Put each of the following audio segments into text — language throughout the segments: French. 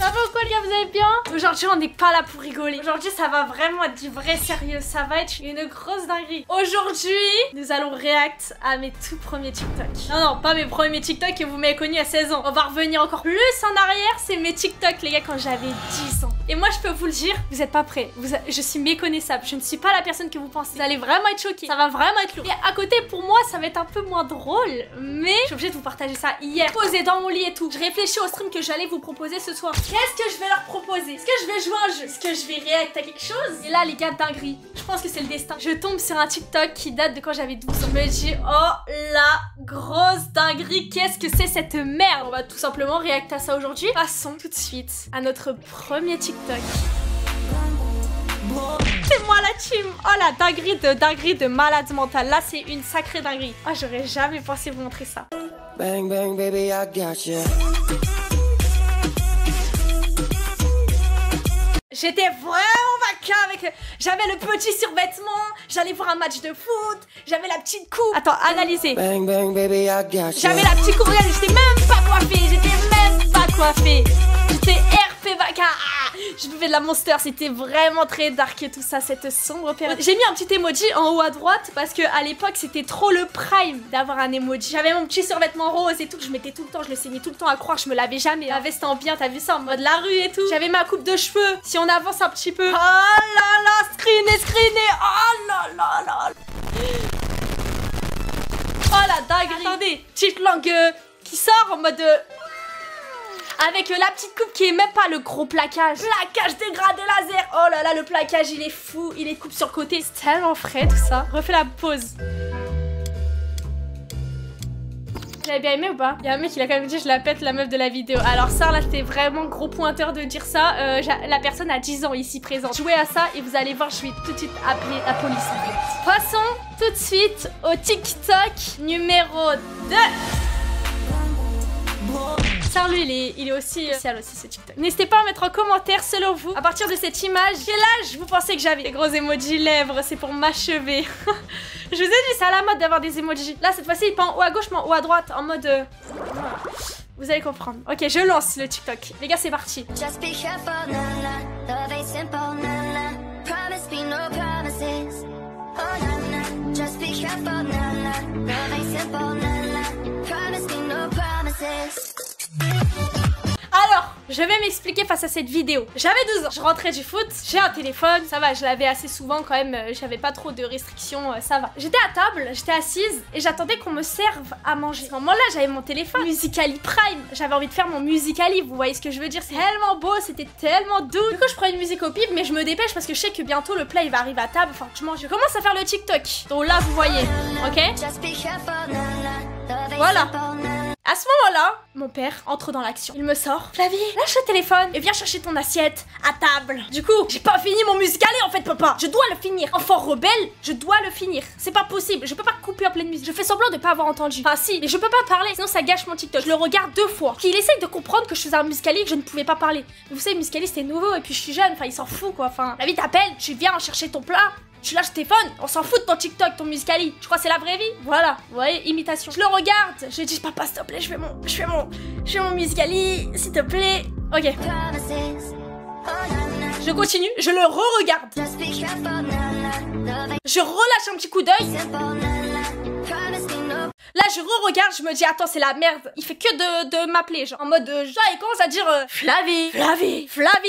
Ça va ou quoi les gars, vous allez bien? Aujourd'hui on n'est pas là pour rigoler. Aujourd'hui ça va vraiment être du vrai sérieux. Ça va être une grosse dinguerie. Aujourd'hui nous allons react à mes tout premiers TikTok. Non, pas mes premiers TikTok que vous m'avez connus à 16 ans. On va revenir encore plus en arrière. C'est mes TikTok les gars quand j'avais 10 ans. Et moi je peux vous le dire, vous êtes pas prêts. Je suis méconnaissable. Je ne suis pas la personne que vous pensez. Vous allez vraiment être choqués. Ça va vraiment être lourd. Et à côté pour moi ça va être un peu moins drôle. Mais je suis obligée de vous partager ça hier. Posé dans mon lit et tout. Je réfléchis au stream que j'allais vous proposer ce soir. Qu'est-ce que je vais leur proposer? Est-ce que je vais jouer à un jeu? Est-ce que je vais react à quelque chose? Et là les gars, dinguerie. Je pense que c'est le destin. Je tombe sur un TikTok qui date de quand j'avais 12 ans. Je me dis oh la grosse dinguerie. Qu'est-ce que c'est cette merde? On va tout simplement react à ça aujourd'hui. Passons tout de suite à notre premier TikTok. C'est moi la team. Oh la dinguerie de malade mental. Là c'est une sacrée dinguerie. Oh j'aurais jamais pensé vous montrer ça. Bang bang baby I got you. J'étais vraiment vaca avec... J'avais le petit survêtement, j'allais voir un match de foot, j'avais la petite coupe. Attends, analysez. Bang bang baby I got you. J'avais la petite coupe, regardez, j'étais même pas coiffée, J'étais RP vaca. Je buvais de la Monster, c'était vraiment très dark et tout ça, cette sombre période. J'ai mis un petit emoji en haut à droite parce que à l'époque c'était trop le prime d'avoir un emoji. J'avais mon petit survêtement rose et tout que je mettais tout le temps, je le saignais tout le temps à croire, je me lavais jamais. La veste en bien, t'as vu ça en mode la rue et tout. J'avais ma coupe de cheveux. Si on avance un petit peu. Oh là là, screené. Oh là là là. Oh la dinguerie. Attendez, petite langue qui sort en mode... Avec la petite coupe qui est même pas le gros plaquage. Plaquage dégradé laser. Oh là là, le plaquage il est fou. Il est coupe sur le côté. C'est tellement frais tout ça. Refais la pause. J'avais bien aimé ou pas? Il y a un mec qui a quand même dit je la pète la meuf de la vidéo. Alors ça là c'était vraiment gros pointeur de dire ça. La personne a 10 ans ici présente. Jouez à ça et vous allez voir je vais tout de suite appeler la police en fait. Passons tout de suite au TikTok numéro 2. Lui il est aussi spécial aussi ce TikTok. N'hésitez pas à mettre en commentaire selon vous, à partir de cette image, quel âge vous pensez que j'avais? Les gros emojis lèvres, c'est pour m'achever. Je vous ai dit, c'est à la mode d'avoir des emojis. Là cette fois-ci il est pas en haut à gauche mais en haut à droite, en mode... Vous allez comprendre. Ok, je lance le TikTok. Les gars, c'est parti. Just be careful, nana. Love ain't simple, nana. Promise me no promises. Oh, nana. Just be careful, nana. Love ain't simple, nana. Promise me no promises. Alors, je vais m'expliquer face à cette vidéo. J'avais 12 ans, je rentrais du foot, j'ai un téléphone, ça va, je l'avais assez souvent quand même, j'avais pas trop de restrictions, ça va. J'étais à table, j'étais assise et j'attendais qu'on me serve à manger. À ce moment-là, j'avais mon téléphone, Musical.ly Prime. J'avais envie de faire mon Musical.ly, vous voyez ce que je veux dire? C'est tellement beau, c'était tellement doux. Du coup, je prends une musique au pif, mais je me dépêche parce que je sais que bientôt le plat il va arriver à table, enfin je mange. Je commence à faire le TikTok. Donc là, vous voyez, ok? Voilà. À ce moment-là, mon père entre dans l'action. Il me sort. Flavie, lâche le téléphone et viens chercher ton assiette à table. Du coup, j'ai pas fini mon Musical.ly en fait, papa. Je dois le finir. Enfant rebelle, je dois le finir. C'est pas possible. Je peux pas couper en pleine musique. Je fais semblant de pas avoir entendu. Enfin si, mais je peux pas parler, sinon ça gâche mon TikTok. Je le regarde 2 fois. Qu'il essaye de comprendre que je faisais un Musical.ly et que je ne pouvais pas parler. Mais vous savez, Musical.ly c'était nouveau et puis je suis jeune. Enfin, il s'en fout quoi. Enfin, la vie t'appelle, tu viens chercher ton plat. Tu lâches tes téléphone, on s'en fout de ton TikTok, ton Musical.ly. Je crois que c'est la vraie vie. Voilà, vous voyez, imitation. Je le regarde, je lui dis papa s'il te plaît, je fais mon Musical.ly, s'il te plaît. Ok. Je continue, je le re-regarde. Je relâche un petit coup d'œil. Là, je re-regarde, je me dis, attends, c'est la merde. Il fait que de m'appeler, genre, en mode, genre, il commence à dire, Flavie,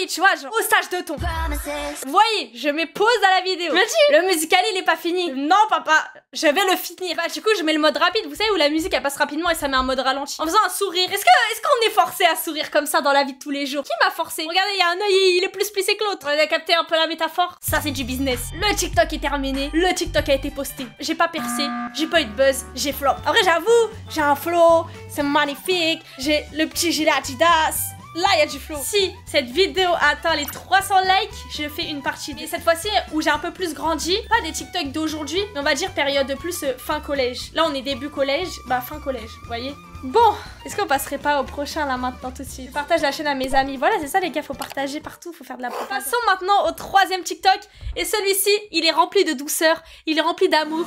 tu vois, genre, au stage de ton. Vous voyez, je mets pause à la vidéo. Je me dis, le Musical.ly, il est pas fini. Non, papa, je vais le finir. Bah, du coup, je mets le mode rapide, vous savez, où la musique, elle passe rapidement et ça met un mode ralenti. En faisant un sourire. Est-ce qu'on est forcé à sourire comme ça dans la vie de tous les jours? Qui m'a forcé? Regardez, il y a un œil, il est plus plissé que l'autre. On a capté un peu la métaphore? Ça, c'est du business. Le TikTok est terminé. Le TikTok a été posté. J'ai pas percé, j'ai pas eu de buzz, j'ai flop. Après, j'avoue, j'ai un flow, c'est magnifique, j'ai le petit gilet Adidas. Là, il y a du flow. Si cette vidéo atteint les 300 likes, je fais une partie. Et cette fois-ci, où j'ai un peu plus grandi, pas des TikTok d'aujourd'hui, mais on va dire période de plus fin collège. Là, on est début collège, bah fin collège, vous voyez. Bon, est-ce qu'on passerait pas au prochain là maintenant tout de suite? Je partage la chaîne à mes amis. Voilà, c'est ça les gars, faut partager partout, faut faire de la propagande. Passons maintenant au 3e TikTok. Et celui-ci, il est rempli de douceur, il est rempli d'amour.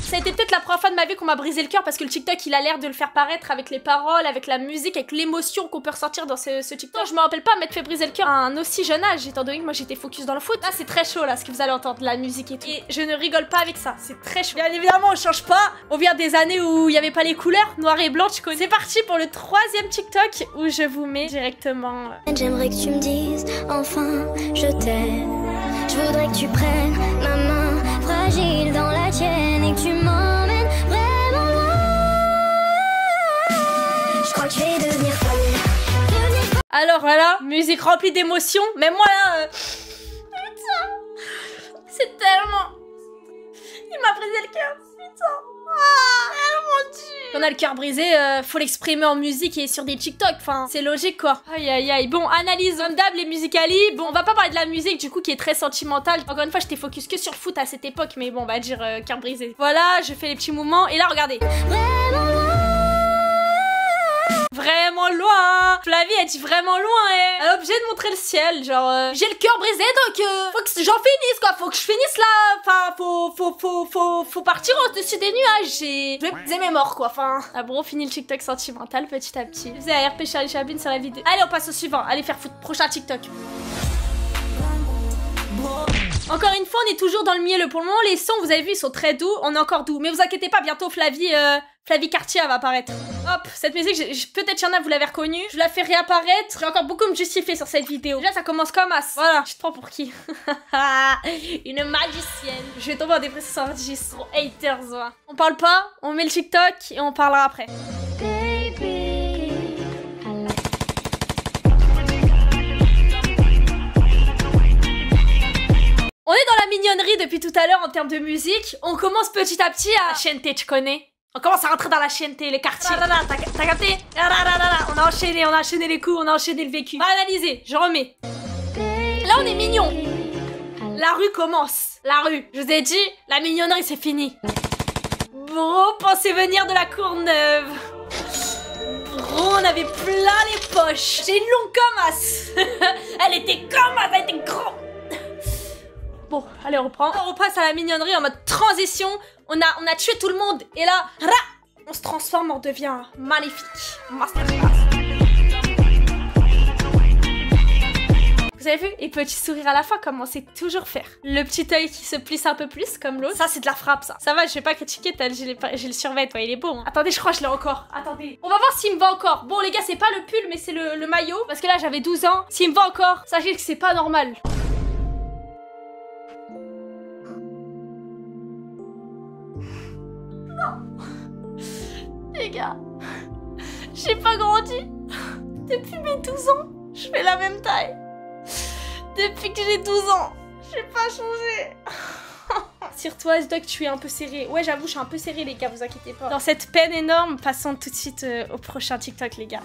Ça a été peut-être la première fois de ma vie qu'on m'a brisé le cœur parce que le TikTok il a l'air de le faire paraître avec les paroles, avec la musique, avec l'émotion qu'on peut ressortir dans ce TikTok. Je me rappelle pas m'être fait briser le cœur à un aussi jeune âge étant donné que moi j'étais focus dans le foot. Là c'est très chaud là ce que vous allez entendre, la musique et tout. Et je ne rigole pas avec ça, c'est très chaud. Bien évidemment on change pas, on vient des années où il y avait pas les couleurs, noir et blanc, tu connais. C'est parti pour le 3e TikTok où je vous mets directement. J'aimerais que tu me dises enfin je t'aime. Je voudrais que tu prennes ma main fragile dans la tienne et que tu m'emmènes vraiment loin. Je crois que je vais devenir folle. Alors voilà, musique remplie d'émotions. Mais moi là, putain, c'est tellement... Il m'a brisé le cœur, putain. Ah, mon dieu. Quand on a le cœur brisé, faut l'exprimer en musique et sur des TikTok. Enfin, c'est logique quoi. Aïe aïe aïe. Bon, analyse comme d'hab les Musicali. Bon, on va pas parler de la musique du coup qui est très sentimentale. Encore une fois, j'étais focus que sur foot à cette époque, mais bon, on va dire cœur brisé. Voilà, je fais les petits mouvements et là, regardez. Vraiment loin. Flavie elle dit vraiment loin. Elle est obligée de montrer le ciel. Genre j'ai le cœur brisé donc faut que j'en finisse quoi. Faut que je finisse là. Enfin faut partir au-dessus des nuages. Je vais briser mes morts quoi. Enfin ah bon, on finit le TikTok sentimental petit à petit. Je faisais ARP Charlie Chaplin sur la vidéo. Allez on passe au suivant. Allez faire foot. Prochain TikTok. Encore une fois, on est toujours dans le mielleux. Pour le moment, les sons, vous avez vu, ils sont très doux. On est encore doux. Mais vous inquiétez pas, bientôt Flavie Cartier va apparaître. Hop, cette musique, peut-être y'en a, vous l'avez reconnue. Je la fais réapparaître. J'ai encore beaucoup à me justifier sur cette vidéo. Déjà, ça commence comme as. Voilà, je te prends pour qui? Une magicienne. Je vais tomber en dépression sur enregistre. Trop haters, ouais. On parle pas, on met le TikTok et on parlera après. On est dans la mignonnerie depuis tout à l'heure en termes de musique. On commence petit à petit à... La chienneté, tu connais? On commence à rentrer dans la chienneté, les quartiers. T'as capté? On a enchaîné les coups, on a enchaîné le vécu. On va analyser, je remets. Là, on est mignon. La rue commence. La rue. Je vous ai dit, la mignonnerie, c'est fini. Bro, pensez venir de la Courneuve. Bro, on avait plein les poches. J'ai une longue comme as. Elle était comme as, elle était grande. Bon, allez, on reprend. On repasse à la mignonnerie en mode transition. On a tué tout le monde. Et là, on se transforme, on devient magnifique. Masterclass. Vous avez vu? Et petit sourire à la fin, comme on sait toujours faire. Le petit œil qui se plisse un peu plus, comme l'autre. Ça, c'est de la frappe, ça. Ça va, je vais pas critiquer, j'ai le survêt, toi, il est beau. Hein. Attendez, je crois que je l'ai encore. Attendez. On va voir s'il me va encore. Bon, les gars, c'est pas le pull, mais c'est le maillot. Parce que là, j'avais 12 ans. S'il me va encore, sachez que c'est pas normal. Les gars, j'ai pas grandi. Depuis mes 12 ans, je fais la même taille. Depuis que j'ai 12 ans, j'ai pas changé. Tire-toi, je dois que tu es un peu serré. Ouais, j'avoue, je suis un peu serré, les gars, vous inquiétez pas. Dans cette peine énorme, passons tout de suite au prochain TikTok, les gars.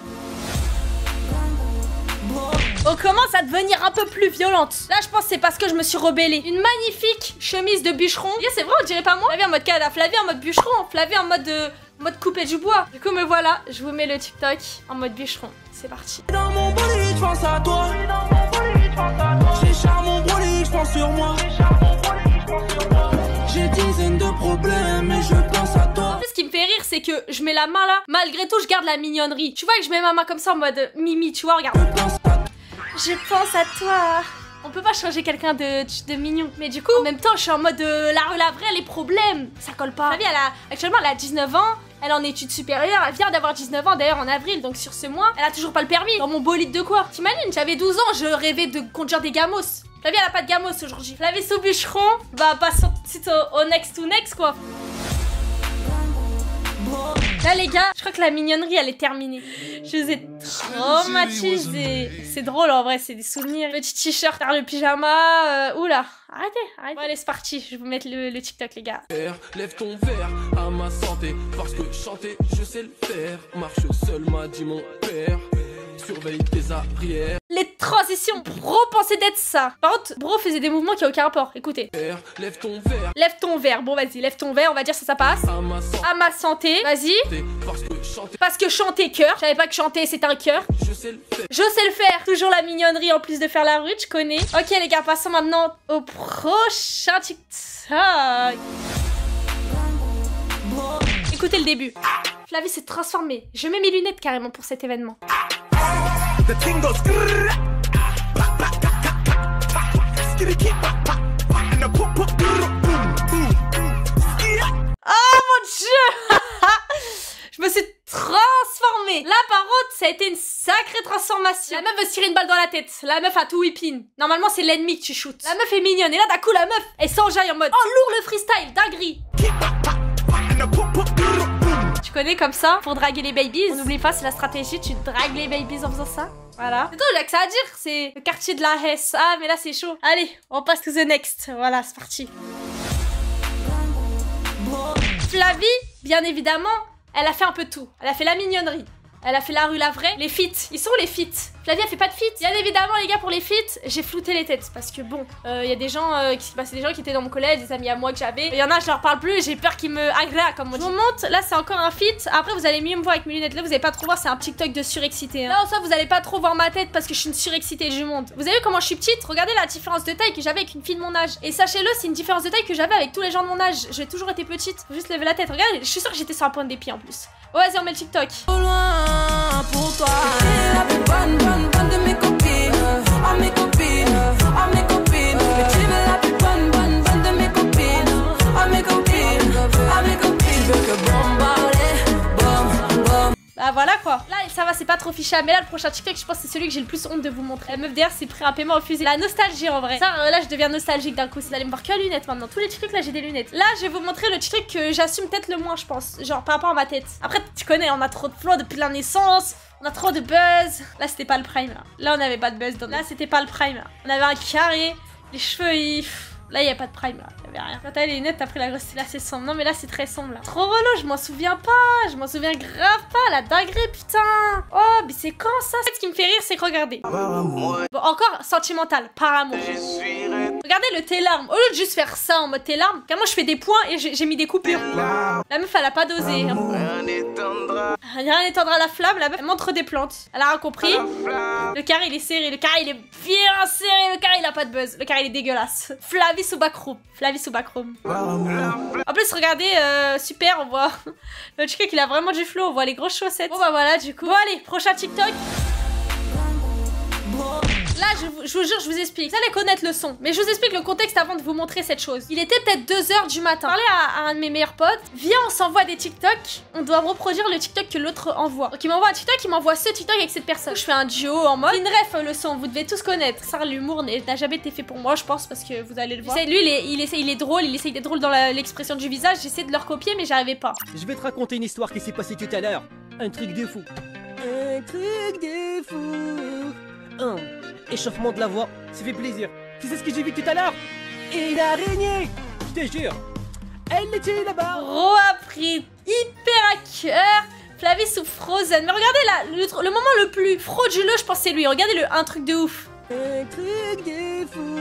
On commence à devenir un peu plus violente. Là, je pense que c'est parce que je me suis rebellée. Une magnifique chemise de bûcheron. Yeah, c'est vrai, on dirait pas moi. Flavie en mode Canada, Flavie en mode bûcheron, Flavie en mode couper du bois. Du coup, me voilà. Je vous mets le TikTok en mode bûcheron. C'est parti. Dans mon bolide, je pense à toi. J'ai mon bolide, je pense sur moi. J'ai dizaines de problèmes et je pense à toi. En fait, ce qui me fait rire, c'est que je mets la main là. Malgré tout, je garde la mignonnerie. Tu vois que je mets ma main comme ça en mode mimi, tu vois, regarde. Je pense à toi. On peut pas changer quelqu'un de mignon. Mais du coup, en même temps, je suis en mode la rue la vraie, les problèmes. Ça colle pas. Flavie, actuellement, elle a 19 ans. Elle est en études supérieures. Elle vient d'avoir 19 ans d'ailleurs en avril. Donc sur ce mois, elle a toujours pas le permis. Dans mon bolide de quoi? T'imagines, j'avais 12 ans, je rêvais de conduire des gamos. Flavie, elle a pas de gamos aujourd'hui. Flavie sous bûcheron. Bah, passons tout de suite au next to next quoi. Là les gars, je crois que la mignonnerie elle est terminée. Je vous ai traumatisé. C'est drôle en vrai, c'est des souvenirs. Petit t-shirt, le pyjama. Oula, arrêtez. Bon allez c'est parti, je vais vous mettre le TikTok les gars. Lève ton verre à ma santé, parce que chanter je sais le faire. Marche seul m'a dit mon père. Surveille tes arrières. Les transitions, bro pensait d'être ça. Par contre, bro faisait des mouvements qui n'ont aucun rapport. Écoutez. Lève ton verre. Lève ton verre. Bon, vas-y, lève ton verre. On va dire ça passe. À ma santé. Vas-y. Parce que chanter cœur. Je savais pas que chanter c'est un cœur. Je sais le faire. Toujours la mignonnerie en plus de faire la rue, je connais. Ok les gars, passons maintenant au prochain TikTok. écoutez le début. Flavie s'est transformée. Je mets mes lunettes carrément pour cet événement. Oh mon dieu. Je me suis transformée. Là par contre ça a été une sacrée transformation. La meuf veut se tirer une balle dans la tête. La meuf a tout whipping. Normalement c'est l'ennemi que tu shootes. La meuf est mignonne et là d'un coup la meuf elle s'enjaille en mode oh lourd le freestyle, dinguerie. Tu connais comme ça pour draguer les babies. On n'oublie pas c'est la stratégie, tu dragues les babies en faisant ça. Voilà. C'est tout, j'ai que ça à dire. C'est le quartier de la Hesse. Ah mais là c'est chaud. Allez on passe to the next. Voilà c'est parti. Flavie bien évidemment elle a fait un peu de tout. Elle a fait la mignonnerie. Elle a fait la rue la vraie. Les feats. Ils sont où les feats? Flavie elle fait pas de feats. Bien évidemment les gars pour les feats, j'ai flouté les têtes. Parce que bon, il y a des gens c'est des gens qui étaient dans mon collège, des amis à moi que j'avais. Il y en a je leur parle plus, j'ai peur qu'ils me agréent comme on dit. Je vous montre, là c'est encore un feat. Après vous allez mieux me voir avec mes lunettes. Là vous allez pas trop voir, c'est un TikTok de surexcité. Hein. Là en soi vous allez pas trop voir ma tête parce que je suis une surexcitée du monde. Vous avez vu comment je suis petite? Regardez la différence de taille que j'avais avec une fille de mon âge. Et sachez-le, c'est une différence de taille que j'avais avec tous les gens de mon âge. J'ai toujours été petite. Faut juste lever la tête. Regardez, je suis sûre que j'étais sur la pointe des pieds en plus. Oh, vas-y on met le TikTok. Pour toi, la plus bonne de mes copines, à mes copines, à mes copines. Mais tu veux la plus bonne de mes copines, à mes copines, à mes copines. Tu veux que bombarder. Bah voilà quoi. Là ça va c'est pas trop fichable. Mais là le prochain TikTok je pense c'est celui que j'ai le plus honte de vous montrer. La meuf derrière c'est prêt un paiement au fusil. La nostalgie en vrai. Ça là je deviens nostalgique d'un coup. Vous allez me voir que à lunettes maintenant. Tous les TikTok là j'ai des lunettes. Là je vais vous montrer le TikTok que j'assume peut-être le moins je pense. Genre par rapport à ma tête. Après tu connais on a trop de flow depuis la naissance. On a trop de buzz. Là c'était pas le prime là. Là on avait pas de buzz. Là c'était pas le prime là. On avait un carré. Les cheveux ils... Là il y a pas de prime là, il y avait rien. Quand t'as les lunettes t'as pris la grosse, là c'est sombre. Non mais là c'est très sombre là. Trop relou, je m'en souviens pas. Je m'en souviens grave pas, la dinguerie putain. Oh mais c'est quand ça? Ce qui me fait rire c'est que regardez. Bon encore sentimental, par amour. Regardez le tes larmes. Au lieu de juste faire ça en mode tes larmes, car moi je fais des points et j'ai mis des coupures. La meuf elle a pas dosé. Hein. Rien n'étendra la flamme, la meuf elle montre des plantes. Elle a rien compris. Le carré il est serré, le carré il est bien serré, le carré il a pas de buzz. Le carré il est dégueulasse. Flavie sous backroom. Flavie sous backroom. En plus regardez, super on voit. Le TikTok il a vraiment du flow, on voit les grosses chaussettes. Bon bah voilà du coup. Bon allez, prochain TikTok. Là, je vous jure, je vous explique. Vous allez connaître le son. Mais je vous explique le contexte avant de vous montrer cette chose. Il était peut-être 2h du matin. Je parlais à un de mes meilleurs potes. Viens, on s'envoie des TikTok. On doit reproduire le TikTok que l'autre envoie. Donc il m'envoie un TikTok, il m'envoie ce TikTok avec cette personne. Je fais un duo en mode. Une ref, le son, vous devez tous connaître. Ça, l'humour n'a jamais été fait pour moi, je pense, parce que vous allez le voir. Lui, il est drôle, il essaye d'être drôle dans l'expression du visage. J'essaie de le recopier, mais j'arrivais pas. Je vais te raconter une histoire qui s'est passée tout à l'heure. Un truc de fou. Un truc de fou. Échauffement de la voix, ça fait plaisir. Tu sais ce que j'ai vu tout à l'heure? Une araignée. Je te jure. Elle était là-bas. Ro a pris hyper à cœur. Flavie sous Frozen. Mais regardez là, le moment le plus frauduleux, je pense c'est lui. Regardez un truc de ouf. Un truc de fou.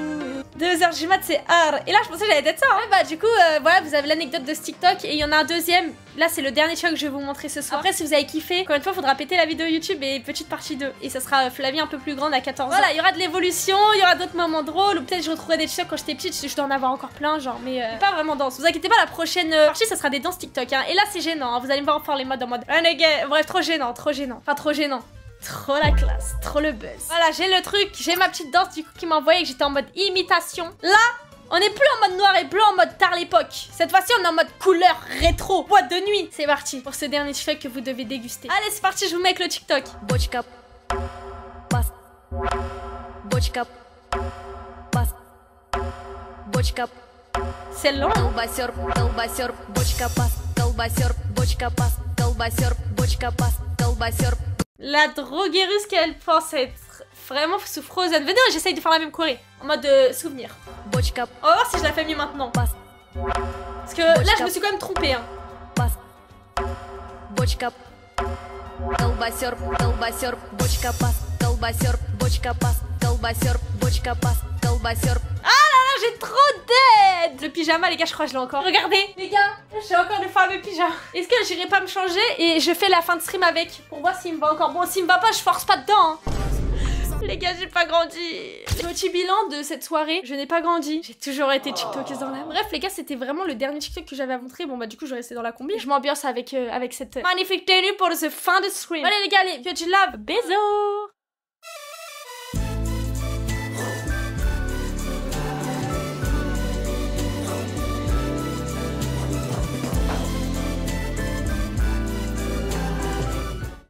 2h du mat c'est hard. Et là je pensais que j'allais être ça. Ouais, bah du coup voilà vous avez l'anecdote de ce TikTok. Et il y en a un deuxième. Là c'est le dernier TikTok que je vais vous montrer ce soir. Après si vous avez kiffé, encore une fois faudra péter la vidéo YouTube et petite partie 2. Et ça sera Flavie un peu plus grande à 14 ans. Voilà il y aura de l'évolution, il y aura d'autres moments drôles. Ou peut-être je retrouverai des TikTok quand j'étais petite. Je dois en avoir encore plein genre. Mais pas vraiment danse. Vous inquiétez pas la prochaine partie ça sera des danses TikTok hein. Et là c'est gênant hein. Vous allez me voir en faire les modes en mode renegade. Bref trop gênant, trop gênant. Enfin trop gênant. Trop la classe, trop le buzz. Voilà, j'ai le truc, j'ai ma petite danse du coup qui m'a envoyé que j'étais en mode imitation. Là, on est plus en mode noir et blanc en mode tard l'époque. Cette fois-ci, on est en mode couleur rétro, boîte de nuit. C'est parti pour ce dernier TikTok que vous devez déguster. Allez, c'est parti, je vous mets avec le TikTok. Бочка, пас, бочка, пас, бочка. C'est long. Колбасер, колбасер, бочка, пас, колбасер, бочка, пас, колбасер, бочка, пас, колбасер. La droguée russe qu'elle pense être vraiment sous Frozen. Venez, j'essaye de faire la même choré. En mode souvenir. Бочка, On va voir si je la fais mieux maintenant. пас, Parce que là, je me suis quand même trompée. Hein. пас, бочка, колбасер, колбасер, бочка, пас, колбасер, бочка, пас, колбасер, бочка, пас, колбасер. J'ai trop d'aide. Le pyjama, les gars, je crois que je l'ai encore. Regardez, les gars, j'ai encore le fameux pyjama. Est-ce que j'irai pas me changer et je fais la fin de stream avec pour voir s'il me va encore. Bon, s'il me va pas, je force pas dedans. Hein. Les gars, j'ai pas grandi. Petit bilan de cette soirée, je n'ai pas grandi. J'ai toujours été tiktokeuse dans l'âme. Bref, les gars, c'était vraiment le dernier TikTok que j'avais à montrer. Bon, bah, du coup, je vais rester dans la combi. Je m'ambiance avec cette magnifique tenue pour ce fin de stream. Allez, les gars, allez, que tu laves. Bisous.